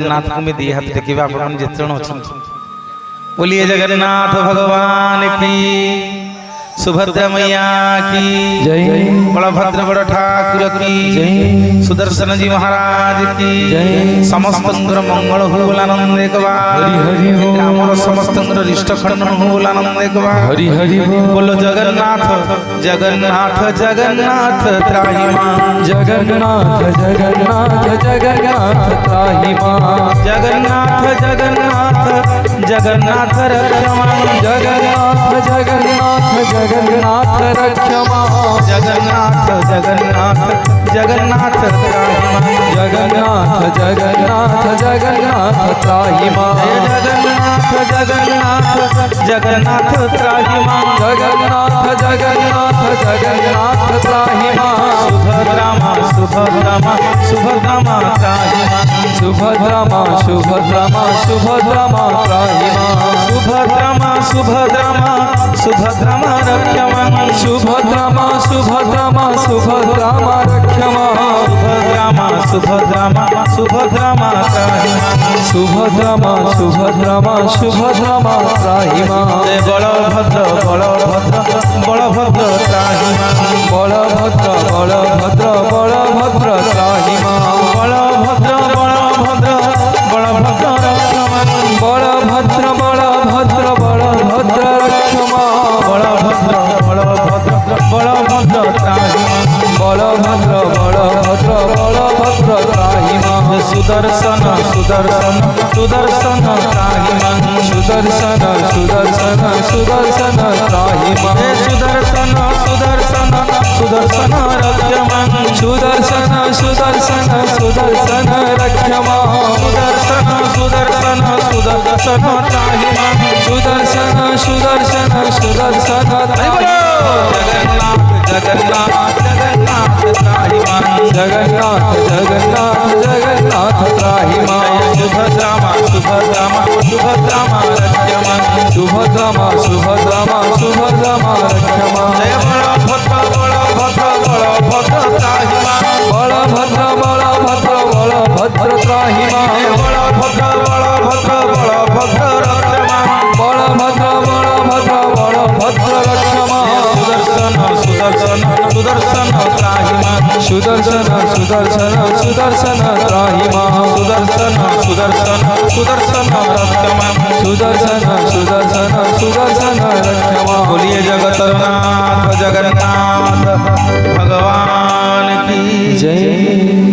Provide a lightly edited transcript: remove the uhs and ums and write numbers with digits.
जगन्नाथ को मैं दिए हाथ देखिए अपन जितने अच्छा बोलिए जगन्नाथ भगवान की सुभद्रा मैया की जय। बलभद्र बड़ ठाकुर की जय। सुदर्शन जी महाराज की जय। समस्त मंगल हो आनंद एक बार हरि हरि बोल। ग्रामर समस्त रिष्ट खंडन हो आनंद एक बार हरि हरि बोल। बोलो जगन्नाथ जगन्नाथ जगन्नाथ त्राहि मां जगन्नाथ जगन्नाथ जगन्नाथ त्राहि मां जगन्नाथ जगन्नाथ जगन्नाथ रक्ष मां जगन्नाथ जगन्नाथ जगन्नाथ रक्ष मां जगन्नाथ जगन्नाथ जगन्नाथ त्राहि मां जगन्नाथ जगन्नाथ जगन्नाथ त्राहि मां जगन्नाथ जगन्नाथ जगन्नाथ त्राहि मां जगन्नाथ जगन्नाथ जगन्नाथ त्राहि मां सुभद्रा मां सुभद्रा मां सुभद्रा मां त्राहि मां सुभद्रा मां सुभद्रा मां सुभद्रा मां त्राहि मां सुभद्रा मां सुभद्रा मां सुभद्रा मां रक्ष मां सुभद्रा मां सुभद्रा मां सुभद्रा मां रक्ष मां सुभद्रा मां सुभद्रा मां सुभद्रा मां त्राहि मां सुभद्रा मां सुभद्रा मां सुभद्रा मां त्राहि मां जय बलभद्र बलभद्र बलभद्र त्राहि मां बलभद्र बलभद्र बलभद्र त्राहि मां बलभद्र बलभद्र बलभद्र रक्ष मां बलभद्र बलभद्र बलभद्र रक्ष मां बलभद्र बलभद्र बलभद्र त्राहि मां बलभद्र बलभद्र बलभद्र त्राहि मां सुदर्शन सुदर्शन सुदर्शन त्राहि मां सुदर्शन सुदर्शन सुदर्शन त्राहि मां सुदर्शन सुदर्शन सुदर्शन रक्ष मां सुदर्शन सुदर्शन सुदर्शन रक्ष मां सुदर्शन सुदर्शन सुदर्शन त्राहि मां सुदर्शन सुदर्शन सुदर्शन त्राहि मां जगन्नाथ जगन्नाथ जगन्नाथ त्राहि मां जगन्नाथ जगन्नाथ जगन्नाथ त्राहि मां सुभद्रा मां सुभद्रा मां सुभद्रा मां रक्ष मां सुभद्रा मां सुभद्रा मां सुभद्रा मां रक्ष मां जय बलभद्र बलभद्र बलभद्र त्राहि मां बलभद्र बलभद्र बलभद्र त्राहि मां बलभद्र बलभद्र बलभद्र रक्ष मां बलभद्र बलभद्र बलभद्र रक्ष मां सुदर्शन सुदर्शन सुदर्शन त्राहि मां सुदर्शन सुदर्शन सुदर्शन त्राहि मां सुदर्शन सुदर्शन सुदर्शन रक्ष मां सुदर्शन सुदर्शन सुदर्शन रक्ष मां बोलिए जगतनाथ जगन्नाथ भगवान की जय।